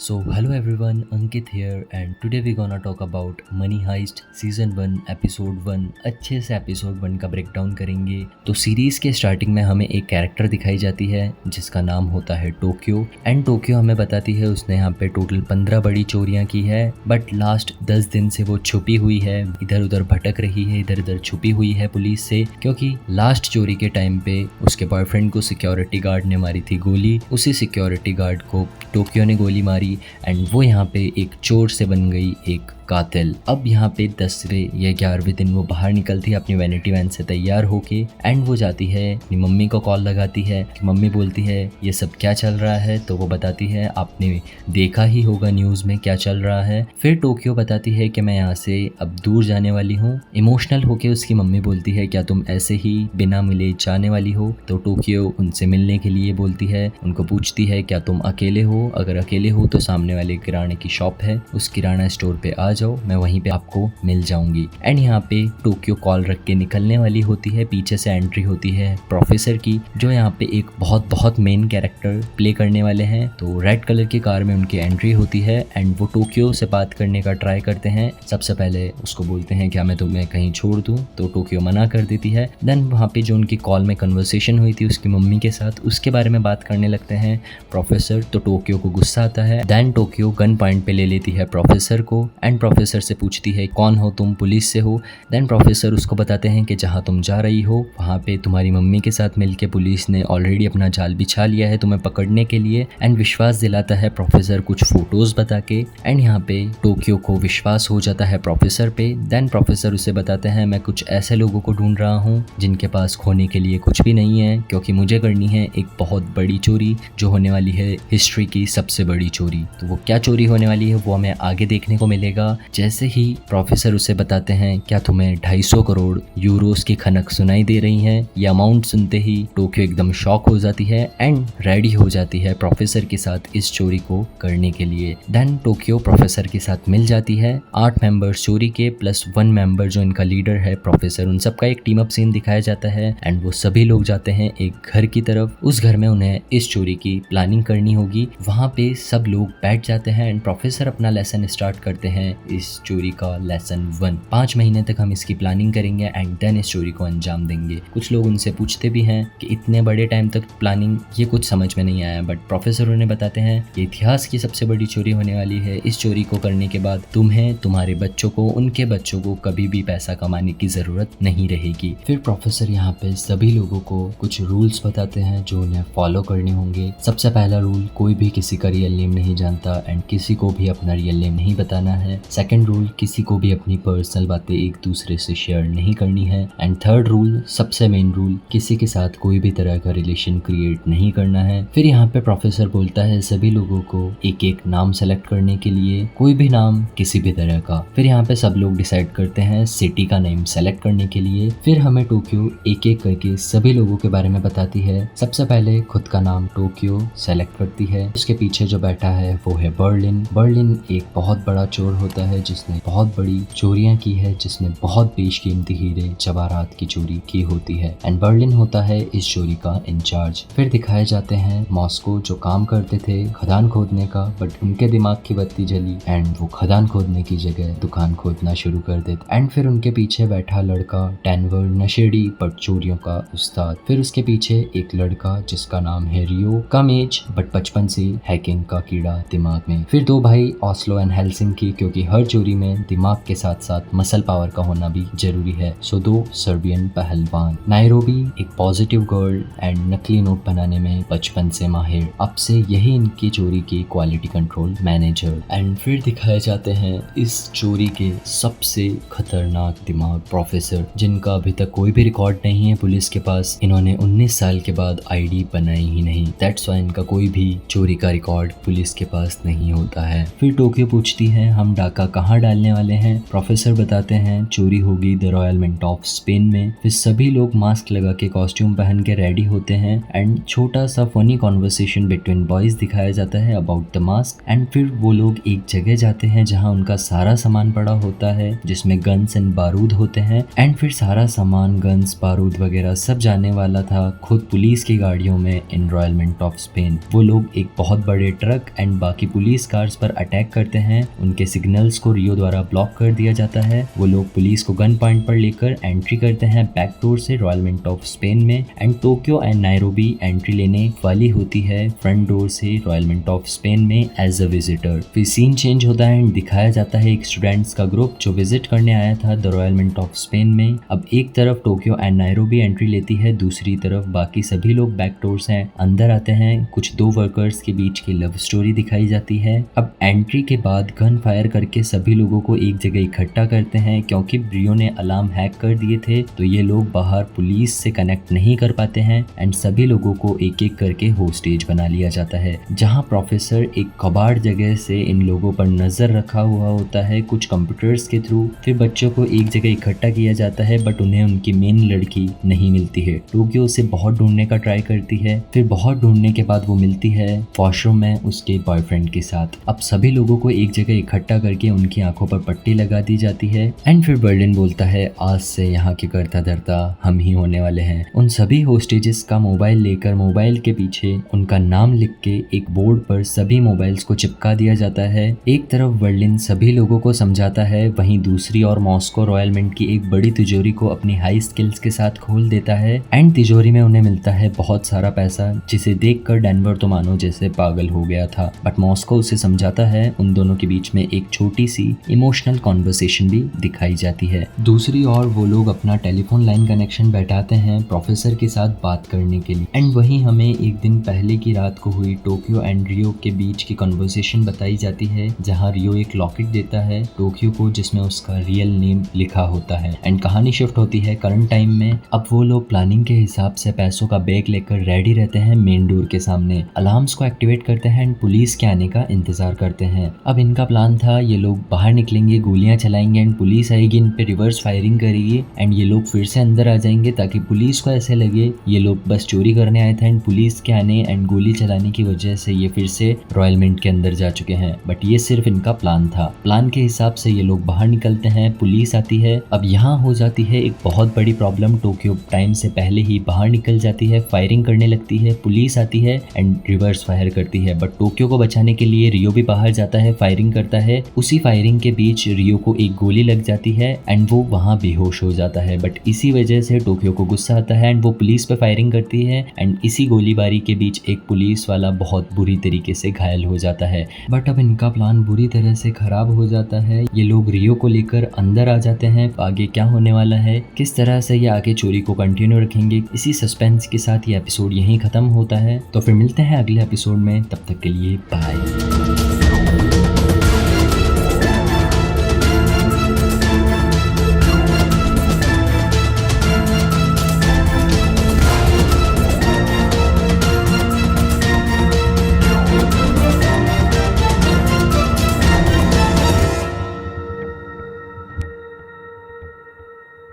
Hello everyone, Ankit here and today we're gonna talk about Money Heist Season 1 Episode 1। अच्छे से episode 1 का break down करेंगे। तो series के स्टार्टिंग में हमें एक कैरेक्टर दिखाई जाती है जिसका नाम होता है टोक्यो एंड टोक्यो हमें बताती है उसने यहाँ पे टोटल 15 बड़ी चोरियां की है, बट लास्ट 10 दिन से वो छुपी हुई है, इधर उधर भटक रही है, इधर उधर छुपी हुई है पुलिस से, क्योंकि लास्ट चोरी के टाइम पे उसके बॉयफ्रेंड को सिक्योरिटी गार्ड ने मारी थी गोली। उसी सिक्योरिटी गार्ड को टोक्यो ने गोली मारी एंड वो यहाँ पे एक चोर से बन गई एक कातिल। अब यहाँ पे 10वें या 11वें दिन वो बाहर निकलती है अपनी वैनिटी वैन से तैयार होके एंड वो जाती है अपनी मम्मी को कॉल लगाती है कि मम्मी बोलती है ये सब क्या चल रहा है, तो वो बताती है आपने देखा ही होगा न्यूज़ में क्या चल रहा है। फिर टोक्यो बताती है कि मैं यहाँ से अब दूर जाने वाली हूँ। इमोशनल होके उसकी मम्मी बोलती है क्या तुम ऐसे ही बिना मिले जाने वाली हो, तो टोक्यो उनसे मिलने के लिए बोलती है, उनको पूछती है क्या तुम अकेले हो, अगर अकेले हो तो सामने वाले किराने की शॉप है उस किराना स्टोर पे आ जाओ, मैं वहीं पे आपको मिल जाऊंगी। एंड यहाँ पे टोक्यो कॉल रख के निकलने वाली होती है, पीछे से एंट्री होती है प्रोफेसर की जो यहाँ पे एक बहुत बहुत मेन कैरेक्टर प्ले करने वाले हैं। तो रेड कलर की कार में उनकी एंट्री होती है एंड वो टोक्यो से बात करने का ट्राई करते हैं। सबसे पहले उसको बोलते हैं क्या मैं तुम्हें कहीं छोड़ दूं, तो टोक्यो मना कर देती है। देन वहाँ पे जो उनकी कॉल में कन्वर्सेशन हुई थी उसकी मम्मी के साथ, उसके बारे में बात करने लगते हैं प्रोफेसर। तो टोक्यो को गुस्सा आता है। देन टोक्यो गन पॉइंट पे ले लेती है प्रोफेसर को एंड प्रोफेसर से पूछती है कौन हो तुम, पुलिस से हो। देन प्रोफेसर उसको बताते हैं कि जहाँ तुम जा रही हो वहाँ पे तुम्हारी मम्मी के साथ मिलके पुलिस ने ऑलरेडी अपना जाल बिछा लिया है तुम्हें पकड़ने के लिए। एंड विश्वास दिलाता है प्रोफेसर कुछ फोटोज बता के एंड यहाँ पे टोक्यो को विश्वास हो जाता है प्रोफेसर पे। देन प्रोफेसर उसे बताते हैं मैं कुछ ऐसे लोगों को ढूंढ रहा हूँ जिनके पास खोने के लिए कुछ भी नहीं है, क्योंकि मुझे करनी है एक बहुत बड़ी चोरी जो होने वाली है हिस्ट्री की सबसे बड़ी चोरी। तो वो क्या चोरी होने वाली है वो हमें आगे देखने को मिलेगा। जैसे ही प्रोफेसर उसे बताते हैं क्या तुम्हें 250 करोड़ यूरोस की खनक सुनाई दे रही है, ये अमाउंट सुनते ही टोक्यो एकदम शॉक हो जाती है एंड रेडी हो जाती है प्रोफेसर के साथ इस चोरी को करने के लिए। देन टोक्यो प्रोफेसर के साथ मिल जाती है। 8 मेंबर चोरी के प्लस 1 मेंबर जो इनका लीडर है प्रोफेसर, उन सबका एक टीम अप सीन दिखाया जाता है एंड वो सभी लोग जाते हैं एक घर की तरफ। उस घर में उन्हें इस चोरी की प्लानिंग करनी होगी। वहाँ पे सब लोग बैठ जाते हैं एंड प्रोफेसर अपना लेसन स्टार्ट करते हैं इस चोरी का लेसन 1। 5 महीने तक हम इसकी प्लानिंग करेंगे एंड देन इस चोरी को अंजाम देंगे। कुछ लोग उनसे पूछते भी हैं कि इतने बड़े टाइम तक प्लानिंग, ये कुछ समझ में नहीं आया, बट प्रोफेसर उन्हें बताते हैं कि इतिहास की सबसे बड़ी चोरी होने वाली है। इस चोरी को करने के बाद तुम्हें, तुम्हारे बच्चों को, उनके बच्चों को कभी भी पैसा कमाने की जरूरत नहीं रहेगी। फिर प्रोफेसर यहाँ पे सभी लोगों को कुछ रूल्स बताते हैं जो उन्हें फॉलो करने होंगे। सबसे पहला रूल, कोई भी किसी का रियल नेम नहीं जानता एंड किसी को भी अपना रियल नेम नहीं बताना है। सेकंड रूल, किसी को भी अपनी पर्सनल बातें एक दूसरे से शेयर नहीं करनी है। एंड थर्ड रूल, सबसे मेन रूल, किसी के साथ कोई भी तरह का रिलेशन क्रिएट नहीं करना है। फिर यहाँ पे प्रोफेसर बोलता है सभी लोगों को एक एक नाम सेलेक्ट करने के लिए, कोई भी नाम किसी भी तरह का। फिर यहाँ पे सब लोग डिसाइड करते हैं सिटी का नेम सेलेक्ट करने के लिए। फिर हमें टोक्यो एक एक करके सभी लोगों के बारे में बताती है। सबसे पहले खुद का नाम टोक्यो सेलेक्ट करती है। उसके पीछे जो बैठा है वो है बर्लिन। बर्लिन एक बहुत बड़ा चोर होता है जिसने बहुत बड़ी चोरियां की है, जिसने बहुत बेशकीमती हीरे जवाहरात की चोरी की होती है एंड बर्लिन होता है इस चोरी का इंचार्ज। फिर दिखाए जाते हैं मॉस्को जो काम करते थे खदान खोदने का, बट उनके दिमाग की बत्ती जली एंड वो खदान खोदने की जगह दुकान खोदना शुरू कर देते। एंड फिर उनके पीछे बैठा लड़का टैनवर, नशेड़ी बट चोरियों का उस्ताद। फिर उसके पीछे एक लड़का जिसका नाम है रियो, कम एज बट बचपन से हैकिंग का कीड़ा दिमाग में। फिर 2 भाई ऑस्लो एंड हेलसिंकी, क्योंकि हर चोरी में दिमाग के साथ साथ मसल पावर का होना भी जरूरी है। सो 2 सर्बियन पहलवान। नायरोबी एक पॉजिटिव गर्ल एंड नकली नोट बनाने में बचपन से माहिर, अब से यही इनकी चोरी की क्वालिटी कंट्रोल मैनेजर। एंड फिर दिखाए जाते हैं इस चोरी के सबसे खतरनाक दिमाग प्रोफेसर, जिनका अभी तक कोई भी रिकॉर्ड नहीं है पुलिस के पास। इन्होंने 19 साल के बाद आईडी बनाई ही नहीं, दैट्स व्हाई इनका कोई भी चोरी का रिकॉर्ड पुलिस के पास नहीं होता है। फिर टोक्यो पूछती है हम डाका सिक्का कहाँ डालने वाले हैं। प्रोफेसर बताते हैं चोरी होगी the royal mint of Spain में। फिर सभी लोग मास्क लगा के कॉस्ट्यूम पहन के रेडी होते हैं एंड छोटा सा फनी कॉन्वर्सेशन बिटवीन बॉयज दिखाया जाता है अबाउट द मास्क। एंड फिर वो लोग एक जगह जाते हैं जहाँ उनका सारा सामान पड़ा होता है जिसमें गन्स एंड बारूद होते हैं। एंड फिर सारा सामान गन्स बारूद वगैरह सब जाने वाला था खुद पुलिस की गाड़ियों में इन रॉयल मिंट ऑफ स्पेन। वो लोग एक बहुत बड़े ट्रक एंड बाकी पुलिस कार्स पर अटैक करते हैं। उनके सिग्नल्स को रियो द्वारा ब्लॉक कर दिया जाता है। वो लोग पुलिस को गन पॉइंट पर लेकर एंट्री करते हैं बैक डोर से रॉयल मिंट ऑफ स्पेन में। And Tokyo and Nairobi entry लेने वाली होती है फ्रंट डोर से रॉयल मिंट ऑफ स्पेन में एज अ विजिटर। फिर सीन चेंज होता है एंड दिखाया जाता है एक स्टूडेंट्स का ग्रुप जो विजिट करने आया था the royal mint of Spain में। अब एक तरफ टोक्यो एंड नायरोबी एंट्री लेती है, दूसरी तरफ बाकी सभी लोग बैक डोर से अंदर आते हैं। कुछ दो वर्कर्स के बीच की लव स्टोरी दिखाई जाती है। अब एंट्री के बाद गन फायर करके सभी लोगों को एक जगह इकट्ठा करते हैं क्योंकि रियो ने अलार्म हैक कर दिए थे तो ये लोग बाहर पुलिस से कनेक्ट नहीं कर पाते हैं। एंड सभी लोगों को एक एक करके होस्टेज बना लिया जाता है जहां प्रोफेसर एक कबाड़ जगह से इन लोगों पर नजर रखा हुआ होता है कुछ कंप्यूटर्स के थ्रू। फिर बच्चों को एक जगह इकट्ठा किया जाता है बट उन्हें उनकी मेन लड़की नहीं मिलती है। टोक्यो उसे बहुत ढूंढने का ट्राई करती है। फिर बहुत ढूंढने के बाद वो मिलती है वॉशरूम में उसके बॉयफ्रेंड के साथ। अब सभी लोगों को एक जगह इकट्ठा करके उनकी आंखों पर पट्टी लगा दी जाती है। एंड फिर बर्लिन बोलता है आज से यहाँ के करता धरता हम ही होने वाले हैं। उन सभी होस्टेजेस का मोबाइल लेकर मोबाइल के पीछे उनका नाम लिख के एक बोर्ड पर सभी मोबाइल्स को चिपका दिया जाता है। एक तरफ बर्लिन सभी लोगों को समझाता है, वहीं दूसरी ओर मॉस्को रॉयल मिंट की एक बड़ी तिजोरी को अपनी हाई स्किल्स के साथ खोल देता है। एंड तिजोरी में उन्हें मिलता है बहुत सारा पैसा जिसे देखकर डेनवर तो मानो जैसे पागल हो गया था। बट मॉस्को उसे समझाता है। उन दोनों के बीच में एक छोटी सी इमोशनल कॉन्वर्सेशन भी दिखाई जाती है। दूसरी ओर वो लोग अपना टेलीफोन लाइन कनेक्शन बैठाते हैं प्रोफेसर के साथ बात करने के लिए। एंड वहीं हमें एक दिन पहले की रात को हुई टोक्यो एंड रियो के बीच की कॉन्वर्सेशन बताई जाती है जहां रियो एक लॉकेट देता है टोक्यो को जिसमें उसका रियल नेम लिखा होता है। एंड कहानी शिफ्ट होती है करंट टाइम में। अब वो लोग प्लानिंग के हिसाब से पैसों का बैग लेकर रेडी रहते हैं मेन डोर के सामने। अलार्म्स को एक्टिवेट करते हैं एंड पुलिस के आने का इंतजार करते हैं। अब इनका प्लान था ये लोग बाहर निकलेंगे, गोलियां चलाएंगे एंड पुलिस आएगी, इन पे रिवर्स फायरिंग करेगी एंड ये लोग फिर से अंदर आ जाएंगे ताकि पुलिस को ऐसे लगे ये लोग बस चोरी करने आए थे एंड पुलिस के आने एंड गोली चलाने की वजह से ये फिर से रॉयल मिंट के अंदर जा चुके हैं। बट ये सिर्फ इनका प्लान था। प्लान के हिसाब से ये लोग बाहर निकलते हैं, पुलिस आती है। अब यहाँ हो जाती है एक बहुत बड़ी प्रॉब्लम। टोक्यो टाइम से पहले ही बाहर निकल जाती है, फायरिंग करने लगती है, पुलिस आती है एंड रिवर्स फायर करती है। बट टोक्यो को बचाने के लिए रियो भी बाहर जाता है, फायरिंग करता है। उसी फायरिंग के बीच रियो को एक गोली लग जाती है एंड वो वहाँ बेहोश हो जाता है। बट इसी वजह से टोक्यो को गुस्सा आता है एंड वो पुलिस पे फायरिंग करती है एंड इसी गोलीबारी के बीच एक पुलिस वाला बहुत बुरी तरीके से घायल हो जाता है। बट अब इनका प्लान बुरी तरह से खराब हो जाता है। ये लोग रियो को लेकर अंदर आ जाते हैं। आगे क्या होने वाला है, किस तरह से ये आगे चोरी को कंटिन्यू रखेंगे, इसी सस्पेंस के साथ ये एपिसोड यहीं खत्म होता है। तो फिर मिलते हैं अगले एपिसोड में, तब तक के लिए बाय।